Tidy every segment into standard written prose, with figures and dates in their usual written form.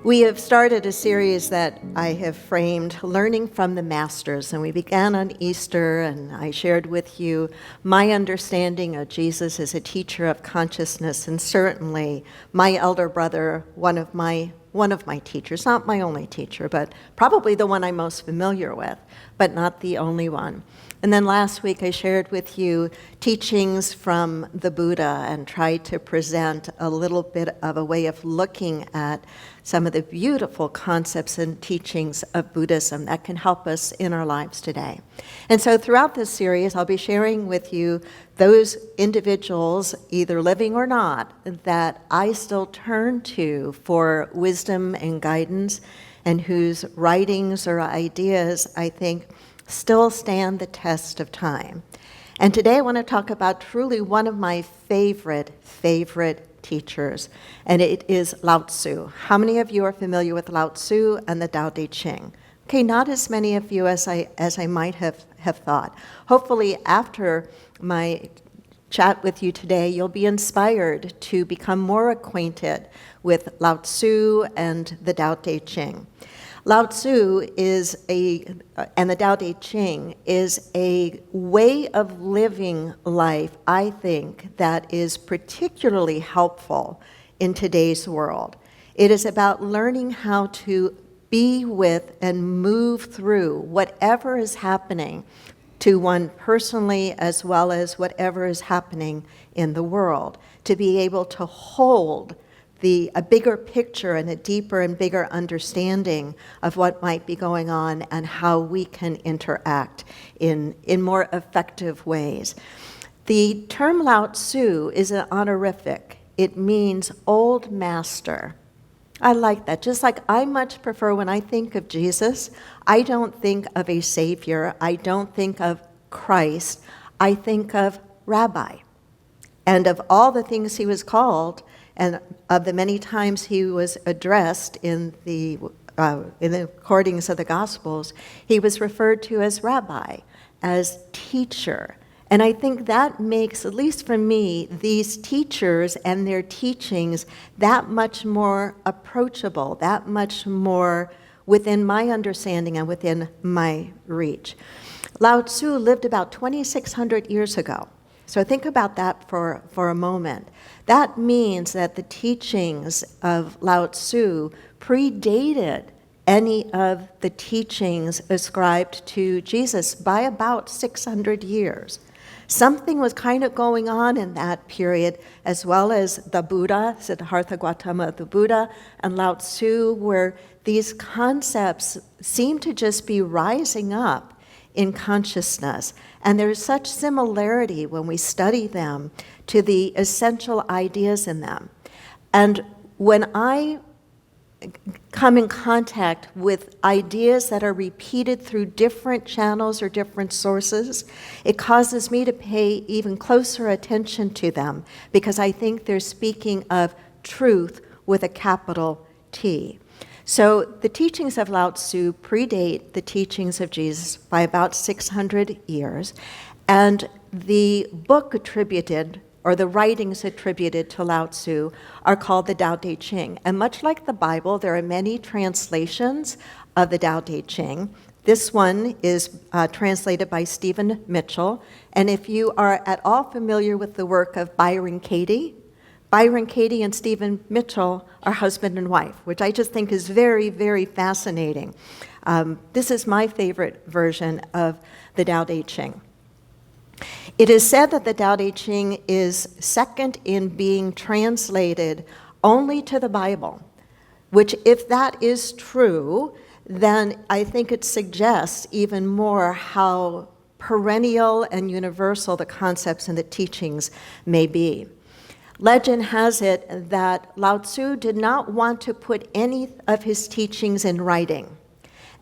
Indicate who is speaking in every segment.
Speaker 1: We have started a series that I have framed Learning from the Masters, and we began on Easter, and I shared with you my understanding of Jesus as a teacher of consciousness, and certainly my elder brother, one of my teachers, not my only teacher, but probably the one I'm most familiar with, but not the only one. And then last week I shared with you teachings from the Buddha and tried to present a little bit of a way of looking at some of the beautiful concepts and teachings of Buddhism that can help us in our lives today. And so throughout this series, I'll be sharing with you those individuals, either living or not, that I still turn to for wisdom and guidance, and whose writings or ideas I think still stand the test of time. And today I want to talk about truly one of my favorite teachers, and it is Lao Tzu. How many of you are familiar with Lao Tzu and the Tao Te Ching? Okay, not as many of you as I might have thought. Hopefully after my chat with you today, you'll be inspired to become more acquainted with Lao Tzu and the Tao Te Ching. Lao Tzu and the Tao Te Ching is a way of living life, I think, that is particularly helpful in today's world. It is about learning how to be with and move through whatever is happening to one personally, as well as whatever is happening in the world, to be able to hold a bigger picture and a deeper and bigger understanding of what might be going on and how we can interact in more effective ways. The term Lao Tzu is an honorific. It means old master. I like that. Just like I much prefer when I think of Jesus, I don't think of a savior. I don't think of Christ. I think of rabbi. And of all the things he was called, and of the many times he was addressed in the recordings of the Gospels, he was referred to as rabbi, as teacher. And I think that makes, at least for me, these teachers and their teachings that much more approachable, that much more within my understanding and within my reach. Lao Tzu lived about 2,600 years ago. So think about that for a moment. That means that the teachings of Lao Tzu predated any of the teachings ascribed to Jesus by about 600 years. Something was kind of going on in that period, as well as the Buddha, Siddhartha Gautama, the Buddha, and Lao Tzu, where these concepts seem to just be rising up in consciousness. And there's such similarity when we study them to the essential ideas in them. And when I come in contact with ideas that are repeated through different channels or different sources, it causes me to pay even closer attention to them, because I think they're speaking of truth with a capital T. So the teachings of Lao Tzu predate the teachings of Jesus by about 600 years, and the book attributed, or the writings attributed to Lao Tzu, are called the Tao Te Ching. And much like the Bible, there are many translations of the Tao Te Ching. This one is translated by Stephen Mitchell, and if you are at all familiar with the work of Byron Katie and Stephen Mitchell are husband and wife, which I just think is very, very fascinating. This is my favorite version of the Tao Te Ching. It is said that the Tao Te Ching is second in being translated only to the Bible, which, if that is true, then I think it suggests even more how perennial and universal the concepts and the teachings may be. Legend has it that Lao Tzu did not want to put any of his teachings in writing.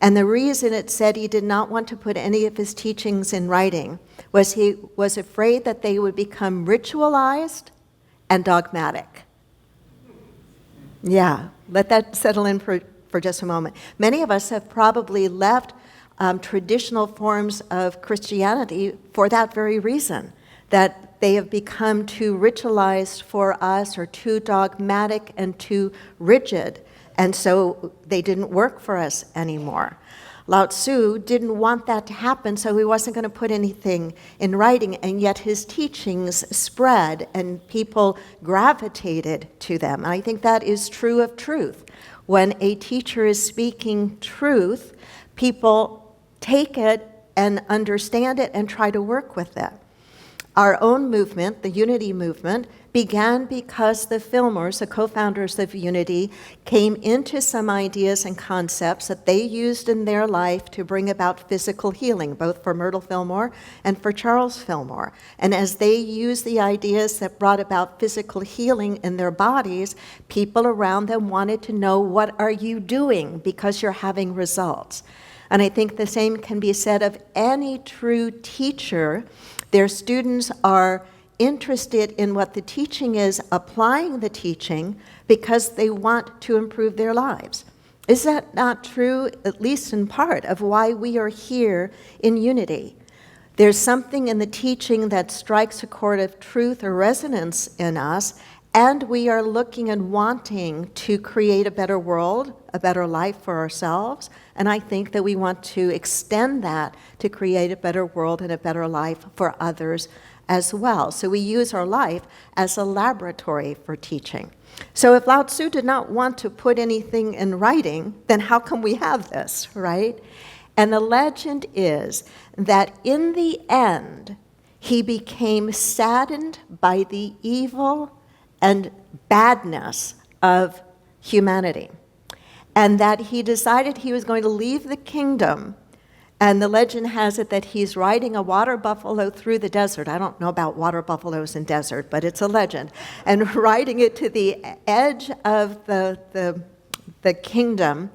Speaker 1: And the reason it said he did not want to put any of his teachings in writing was he was afraid that they would become ritualized and dogmatic. Yeah, let that settle in for just a moment. Many of us have probably left traditional forms of Christianity for that very reason, that they have become too ritualized for us, or too dogmatic and too rigid. And so they didn't work for us anymore. Lao Tzu didn't want that to happen, so he wasn't going to put anything in writing, and yet his teachings spread and people gravitated to them. And I think that is true of truth. When a teacher is speaking truth, people take it and understand it and try to work with it. Our own movement, the Unity movement, began because the Fillmores, the co-founders of Unity, came into some ideas and concepts that they used in their life to bring about physical healing, both for Myrtle Fillmore and for Charles Fillmore. And as they used the ideas that brought about physical healing in their bodies, people around them wanted to know, what are you doing? Because you're having results. And I think the same can be said of any true teacher. Their students are interested in what the teaching is, applying the teaching because they want to improve their lives. Is that not true, at least in part, of why we are here in Unity? There's something in the teaching that strikes a chord of truth or resonance in us, and we are looking and wanting to create a better world, a better life for ourselves. And I think that we want to extend that to create a better world and a better life for others as well. So we use our life as a laboratory for teaching. So if Lao Tzu did not want to put anything in writing, then how come we have this, right? And the legend is that in the end, he became saddened by the evil and badness of humanity, and that he decided he was going to leave the kingdom. And the legend has it that he's riding a water buffalo through the desert. I don't know about water buffaloes in desert, but it's a legend. And riding it to the edge of the kingdom.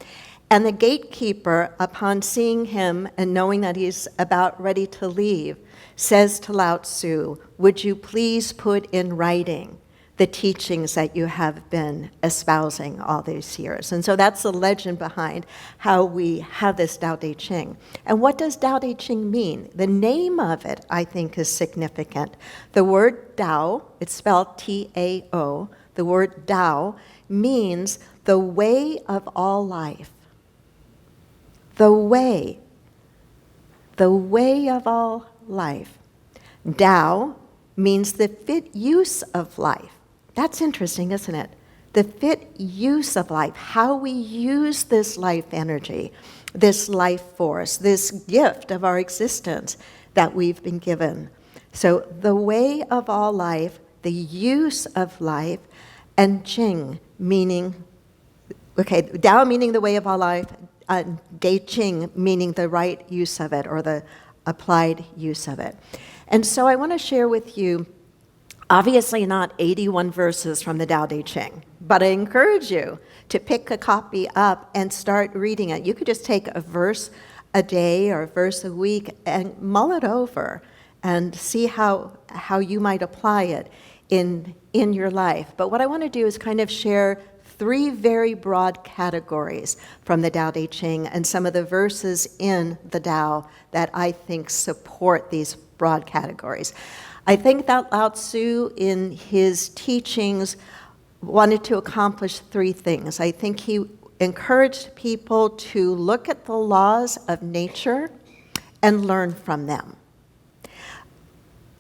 Speaker 1: And the gatekeeper, upon seeing him and knowing that he's about ready to leave, says to Lao Tzu, "Would you please put in writing the teachings that you have been espousing all these years?" And so that's the legend behind how we have this Tao Te Ching. And what does Tao Te Ching mean? The name of it, I think, is significant. The word Tao, it's spelled T-A-O, the word Tao means the way of all life. The way of all life. Tao means the fit use of life. That's interesting, isn't it? The fit use of life, how we use this life energy, this life force, this gift of our existence that we've been given. So the way of all life, the use of life, and Ching meaning, Tao meaning the way of all life, Te Ching meaning the right use of it or the applied use of it. And so I want to share with you, obviously not 81 verses from the Tao Te Ching, but I encourage you to pick a copy up and start reading it. You could just take a verse a day or a verse a week and mull it over and see how you might apply it in your life. But what I want to do is kind of share 3 very broad categories from the Tao Te Ching and some of the verses in the Tao that I think support these broad categories. I think that Lao Tzu in his teachings wanted to accomplish 3 things. I think he encouraged people to look at the laws of nature and learn from them.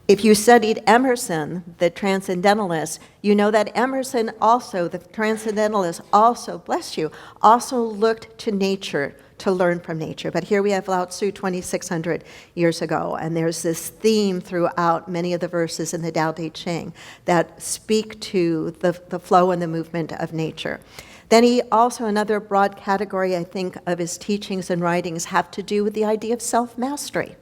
Speaker 1: If you studied Emerson, the transcendentalist, you know that Emerson also, the transcendentalist also, bless you, also looked to nature to learn from nature. But here we have Lao Tzu 2,600 years ago, and there's this theme throughout many of the verses in the Tao Te Ching that speak to the flow and the movement of nature. Then he also, another broad category, I think, of his teachings and writings have to do with the idea of self-mastery.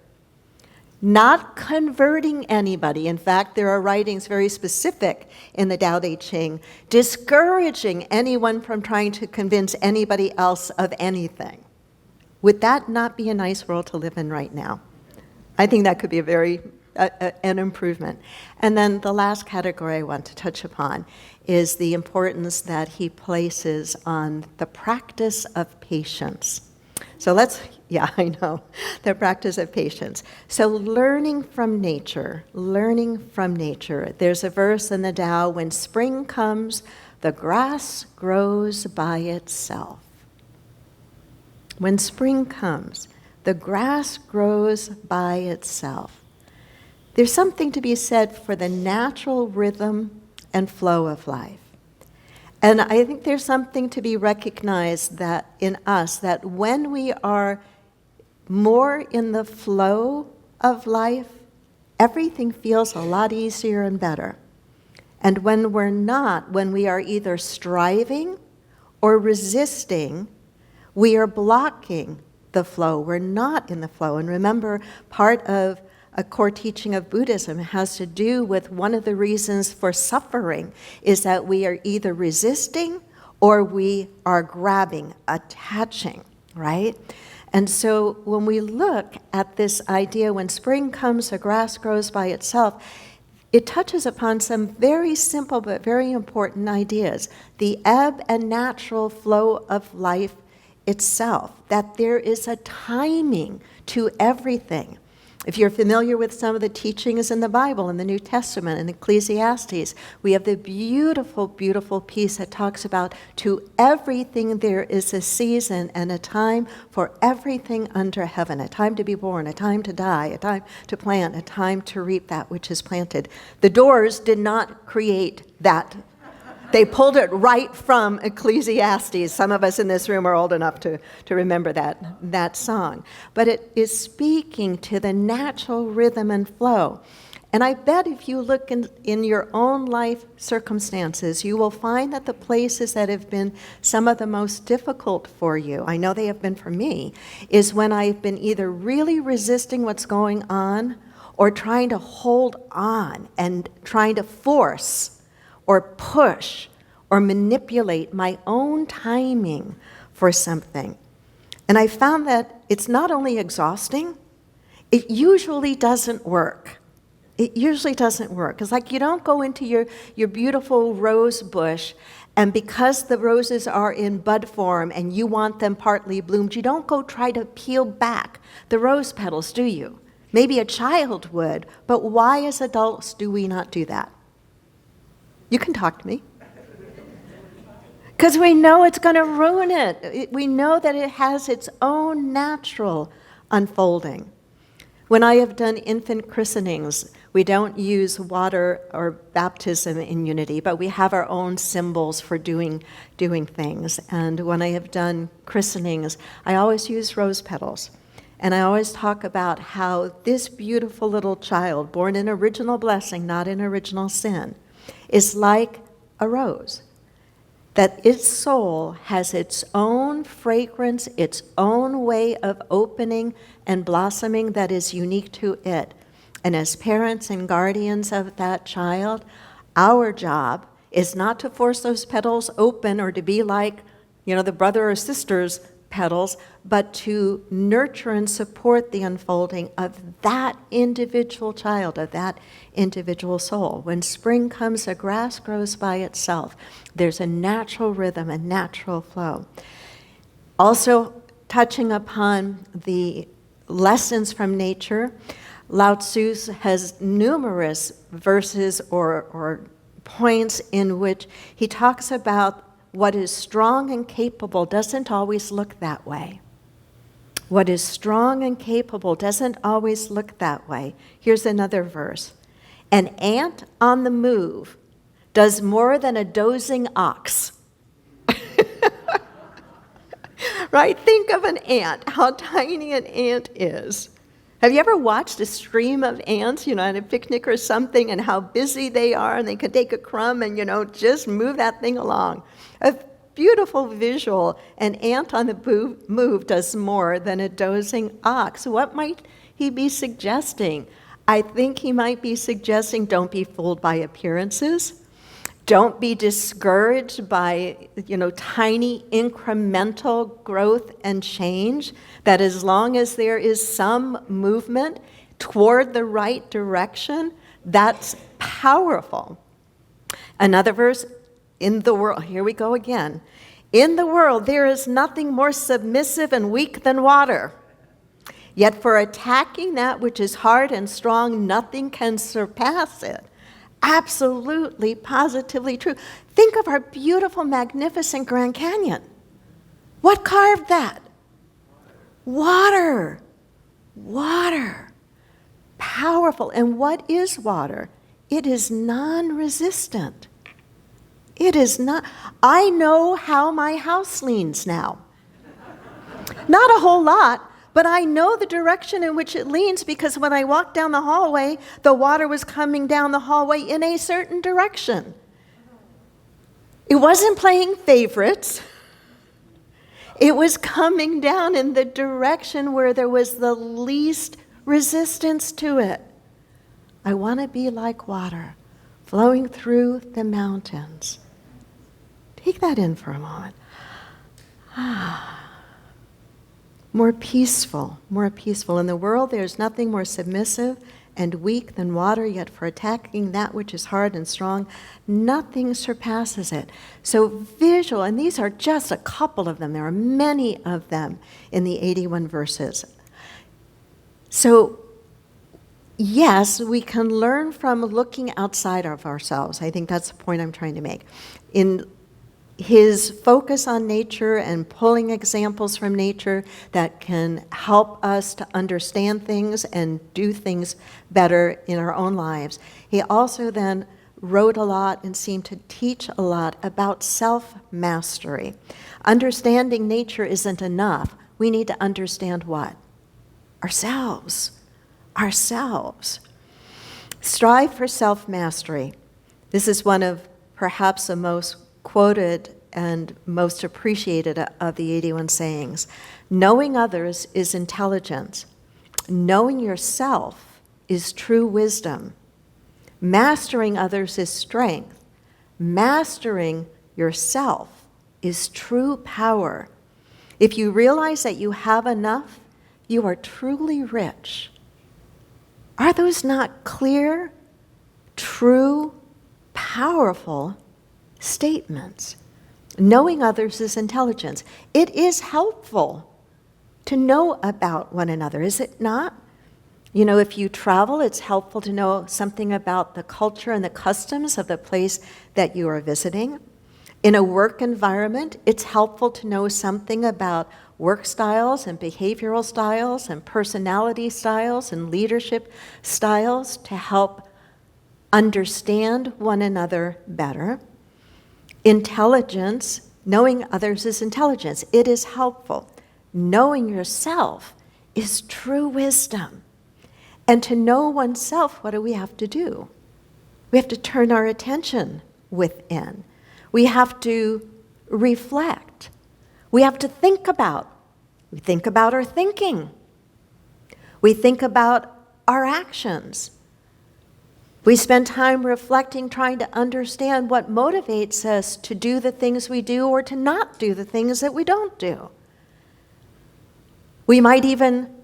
Speaker 1: Not converting anybody. In fact, there are writings very specific in the Tao Te Ching discouraging anyone from trying to convince anybody else of anything. Would that not be a nice world to live in right now? I think that could be an improvement. And then the last category I want to touch upon is the importance that he places on the practice of patience. So I know, the practice of patience. So learning from nature. There's a verse in the Tao, when spring comes, the grass grows by itself. When spring comes, the grass grows by itself. There's something to be said for the natural rhythm and flow of life. And I think there's something to be recognized that in us, that when we are more in the flow of life, everything feels a lot easier and better. And when we're not, when we are either striving or resisting, we are blocking the flow. We're not in the flow. And remember, part of a core teaching of Buddhism has to do with one of the reasons for suffering is that we are either resisting or we are grabbing, attaching, right? And so when we look at this idea, when spring comes, the grass grows by itself, it touches upon some very simple but very important ideas. The ebb and natural flow of life itself, that there is a timing to everything. If you're familiar with some of the teachings in the Bible, in the New Testament, in Ecclesiastes, we have the beautiful, beautiful piece that talks about to everything there is a season and a time for everything under heaven, a time to be born, a time to die, a time to plant, a time to reap that which is planted. The Doors did not create that. They pulled it right from Ecclesiastes. Some of us in this room are old enough to remember that song. But it is speaking to the natural rhythm and flow. And I bet if you look in your own life circumstances, you will find that the places that have been some of the most difficult for you, I know they have been for me, is when I've been either really resisting what's going on or trying to hold on and trying to force or push or manipulate my own timing for something. And I found that it's not only exhausting, it usually doesn't work. It usually doesn't work. It's like you don't go into your beautiful rose bush, and because the roses are in bud form and you want them partly bloomed, you don't go try to peel back the rose petals, do you? Maybe a child would, but why as adults do we not do that? You can talk to me. Because we know it's going to ruin it. We know that it has its own natural unfolding. When I have done infant christenings, we don't use water or baptism in unity, but we have our own symbols for doing things. And when I have done christenings, I always use rose petals. And I always talk about how this beautiful little child, born in original blessing, not in original sin, is like a rose, that its soul has its own fragrance, its own way of opening and blossoming that is unique to it. And as parents and guardians of that child, our job is not to force those petals open or to be like, the brother or sister's petals, but to nurture and support the unfolding of that individual child, of that individual soul. When spring comes, the grass grows by itself. There's a natural rhythm, a natural flow. Also, touching upon the lessons from nature, Lao Tzu has numerous verses or points in which he talks about what is strong and capable doesn't always look that way. What is strong and capable doesn't always look that way. Here's another verse. An ant on the move does more than a dozing ox. Right? Think of an ant, how tiny an ant is. Have you ever watched a stream of ants, at a picnic or something, and how busy they are, and they could take a crumb and, just move that thing along? A beautiful visual. An ant on the move does more than a dozing ox. What might he be suggesting? I think he might be suggesting don't be fooled by appearances. Don't be discouraged by, tiny incremental growth and change, that as long as there is some movement toward the right direction, that's powerful. Another verse, in the world, here we go again. In the world, there is nothing more submissive and weak than water. Yet for attacking that which is hard and strong, nothing can surpass it. Absolutely, positively true. Think of our beautiful, magnificent Grand Canyon. What carved that? Water. Water. Powerful. And what is water? It is non-resistant. It is not. I know how my house leans now. Not a whole lot, but I know the direction in which it leans because when I walked down the hallway, the water was coming down the hallway in a certain direction. It wasn't playing favorites. It was coming down in the direction where there was the least resistance to it. I want to be like water flowing through the mountains. Take that in for a moment. More peaceful, more peaceful. In the world, there's nothing more submissive and weak than water, yet for attacking that which is hard and strong, nothing surpasses it. So visual, and these are just a couple of them. There are many of them in the 81 verses. So yes, we can learn from looking outside of ourselves. I think that's the point I'm trying to make. In his focus on nature and pulling examples from nature that can help us to understand things and do things better in our own lives. He also then wrote a lot and seemed to teach a lot about self-mastery. Understanding nature isn't enough. We need to understand what? Ourselves. Ourselves. Strive for self-mastery. This is one of perhaps the most quoted and most appreciated of the 81 sayings. Knowing others is intelligence. Knowing yourself is true wisdom. Mastering others is strength. Mastering yourself is true power. If you realize that you have enough, you are truly rich. Are those not clear, true, powerful statements? Knowing others is intelligence. It is helpful to know about one another, is it not? You know, if you travel, it's helpful to know something about the culture and the customs of the place that you are visiting. In a work environment, it's helpful to know something about work styles and behavioral styles and personality styles and leadership styles to help understand one another better. Intelligence, knowing others is intelligence. It is helpful. Knowing yourself is true wisdom. And to know oneself, what do we have to do? We have to turn our attention within. We have to reflect. We have to think about. We think about our thinking. We think about our actions. We spend time reflecting, trying to understand what motivates us to do the things we do or to not do the things that we don't do. We might even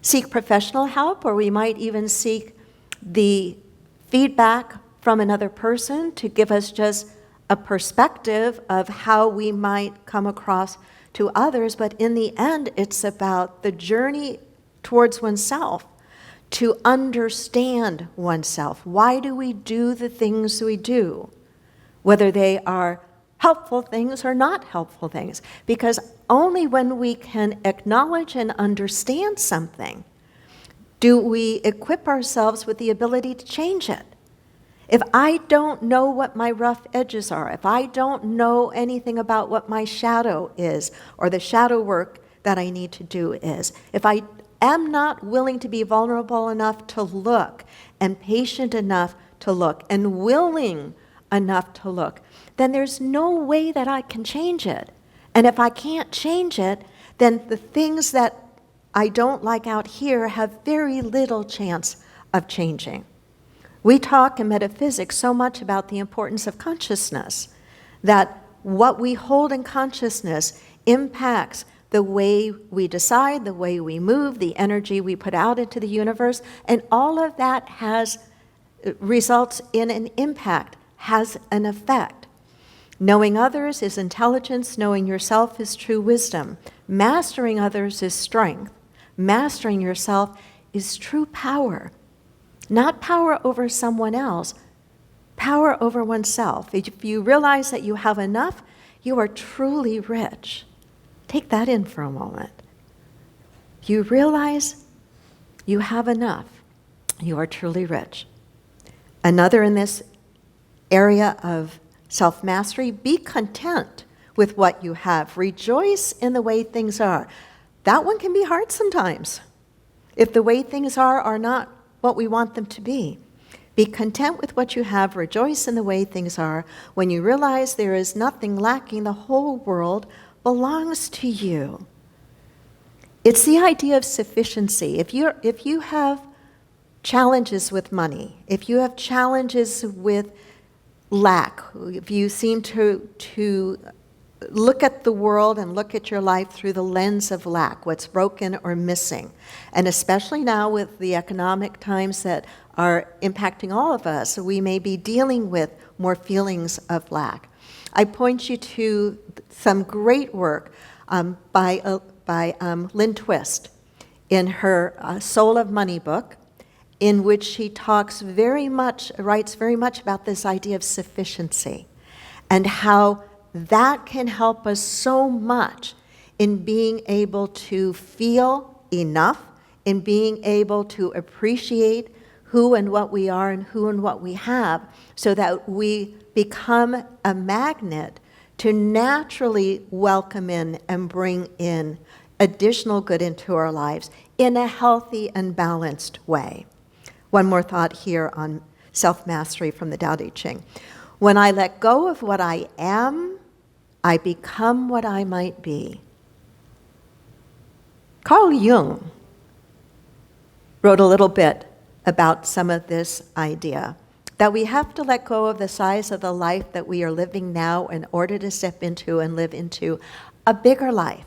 Speaker 1: seek professional help, or we might even seek the feedback from another person to give us just a perspective of how we might come across to others. But in the end, it's about the journey towards oneself, to understand oneself. Why do we do the things we do? Whether they are helpful things or not helpful things. Because only when we can acknowledge and understand something do we equip ourselves with the ability to change it. If I don't know what my rough edges are, if I don't know anything about what my shadow is or the shadow work that I need to do is, if I am not willing to be vulnerable enough to look and patient enough to look and willing enough to look, then there's no way that I can change it. And if I can't change it, then the things that I don't like out here have very little chance of changing. We talk in metaphysics so much about the importance of consciousness, that what we hold in consciousness impacts the way we decide, the way we move, the energy we put out into the universe, and all of that results in an impact, has an effect. Knowing others is intelligence, knowing yourself is true wisdom. Mastering others is strength. Mastering yourself is true power. Not power over someone else, power over oneself. If you realize that you have enough, you are truly rich. Take that in for a moment. You realize you have enough, you are truly rich. Another in this area of self-mastery, be content with what you have. Rejoice in the way things are. That one can be hard sometimes. If the way things are not what we want them to be. Be content with what you have. Rejoice in the way things are. When you realize there is nothing lacking, the whole world belongs to you. It's the idea of sufficiency. If you have challenges with money, if you have challenges with lack, if you seem to look at the world and look at your life through the lens of lack, what's broken or missing, and especially now with the economic times that are impacting all of us, we may be dealing with more feelings of lack. I point you to some great work by Lynn Twist in her Soul of Money book, in which she writes very much about this idea of sufficiency and how that can help us so much in being able to feel enough, in being able to appreciate who and what we are and who and what we have, so that we become a magnet to naturally welcome in and bring in additional good into our lives in a healthy and balanced way. One more thought here on self-mastery from the Tao Te Ching. When I let go of what I am, I become what I might be. Carl Jung wrote a little bit about some of this idea, that we have to let go of the size of the life that we are living now in order to step into and live into a bigger life.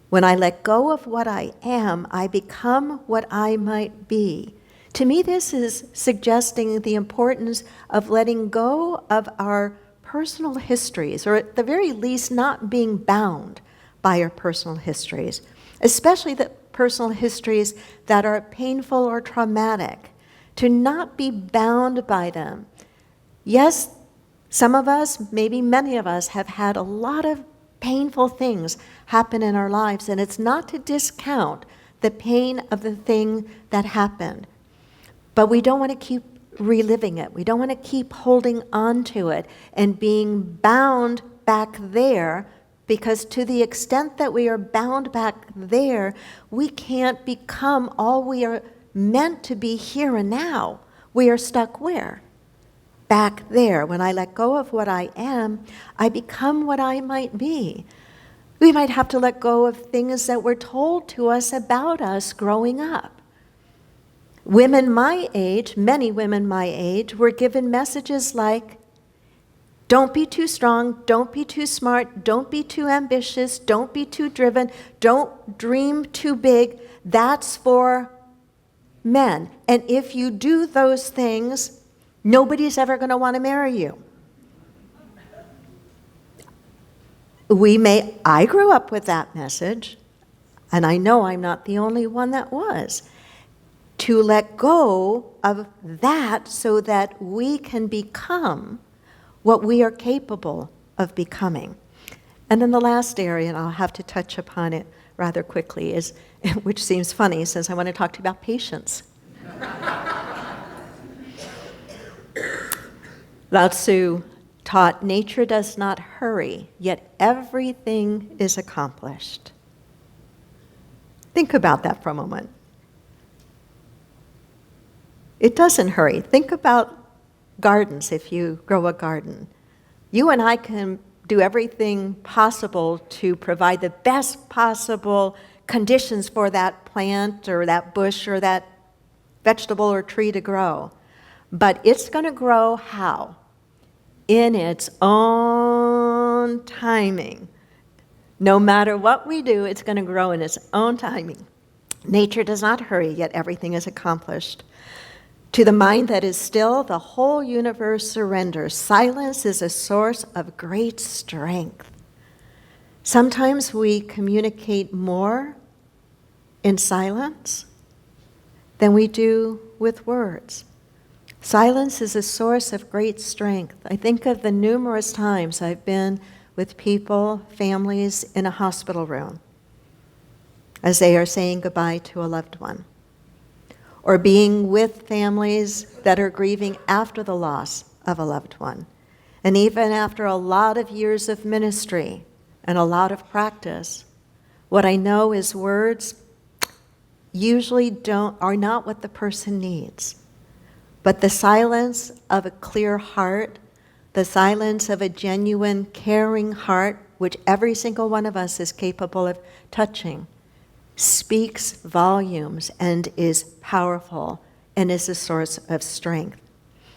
Speaker 1: When I let go of what I am, I become what I might be. To me, this is suggesting the importance of letting go of our personal histories, or at the very least, not being bound by our personal histories, especially the personal histories that are painful or traumatic, to not be bound by them. Yes, some of us, maybe many of us, have had a lot of painful things happen in our lives, and it's not to discount the pain of the thing that happened. But we don't want to keep reliving it. We don't want to keep holding on to it and being bound back there, because to the extent that we are bound back there, we can't become all we are meant to be here and now. We are stuck where? Back there. When I let go of what I am, I become what I might be. We might have to let go of things that were told to us about us growing up. Women my age, many women my age, were given messages like, don't be too strong, don't be too smart, don't be too ambitious, don't be too driven, don't dream too big. That's for men. And if you do those things, nobody's ever going to want to marry you. I grew up with that message, and I know I'm not the only one that was. To let go of that so that we can become what we are capable of becoming. And then the last area, and I'll have to touch upon it rather quickly, is, which seems funny since I want to talk to you about patience. Lao Tzu taught, nature does not hurry, yet everything is accomplished. Think about that for a moment. It doesn't hurry. Think about gardens, if you grow a garden. You and I can do everything possible to provide the best possible conditions for that plant or that bush or that vegetable or tree to grow. But it's going to grow how? In its own timing. No matter what we do, it's going to grow in its own timing. Nature does not hurry, yet everything is accomplished. To the mind that is still, the whole universe surrenders. Silence is a source of great strength. Sometimes we communicate more in silence than we do with words. Silence is a source of great strength. I think of the numerous times I've been with people, families in a hospital room as they are saying goodbye to a loved one, or being with families that are grieving after the loss of a loved one. And even after a lot of years of ministry and a lot of practice, what I know is words usually are not what the person needs. But the silence of a clear heart, the silence of a genuine, caring heart, which every single one of us is capable of touching, speaks volumes and is powerful and is a source of strength.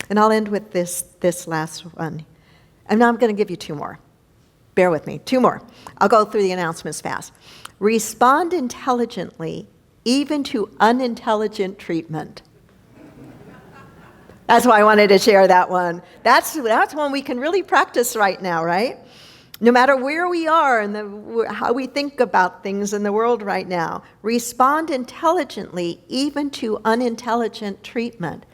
Speaker 1: And I'll end with this last one. And now I'm going to give you two more. Bear with me, two more. I'll go through the announcements fast. Respond intelligently, even to unintelligent treatment. That's why I wanted to share that one. That's one we can really practice right now, right? No matter where we are and how we think about things in the world right now, respond intelligently even to unintelligent treatment.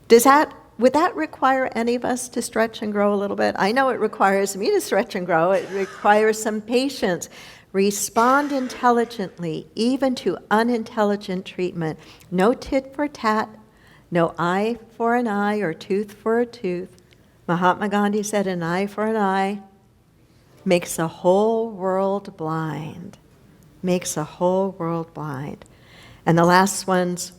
Speaker 1: Would that require any of us to stretch and grow a little bit? I know it requires me to stretch and grow. It requires some patience. Respond intelligently even to unintelligent treatment. No tit for tat, no eye for an eye or tooth for a tooth. Mahatma Gandhi said an eye for an eye makes a whole world blind. Makes a whole world blind. And the last one's,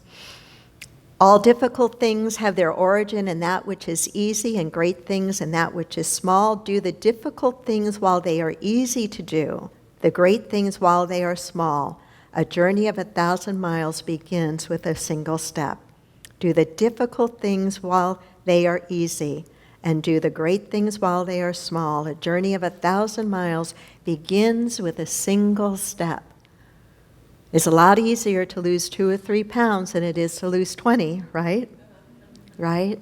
Speaker 1: all difficult things have their origin in that which is easy, and great things in that which is small. Do the difficult things while they are easy to do, the great things while they are small. A journey of 1,000 miles begins with a single step. Do the difficult things while they are easy, and do the great things while they are small. A journey of 1,000 miles begins with a single step. It's a lot easier to lose 2 or 3 pounds than it is to lose 20, right? Right?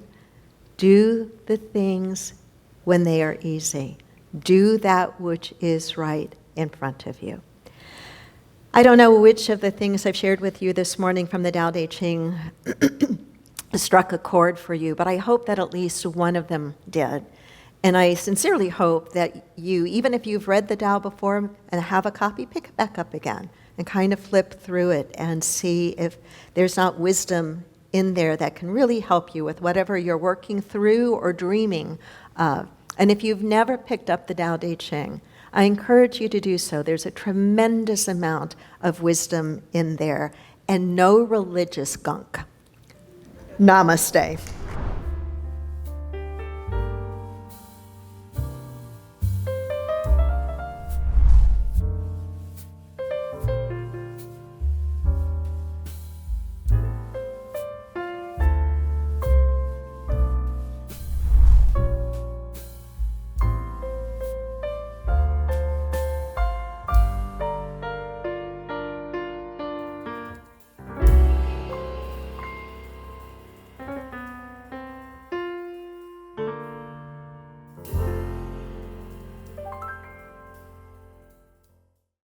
Speaker 1: Do the things when they are easy. Do that which is right in front of you. I don't know which of the things I've shared with you this morning from the Tao Te Ching struck a chord for you, but I hope that at least one of them did. And I sincerely hope that you, even if you've read the Tao before and have a copy, pick it back up again and kind of flip through it and see if there's not wisdom in there that can really help you with whatever you're working through or dreaming of. And if you've never picked up the Tao Te Ching, I encourage you to do so. There's a tremendous amount of wisdom in there and no religious gunk. Namaste.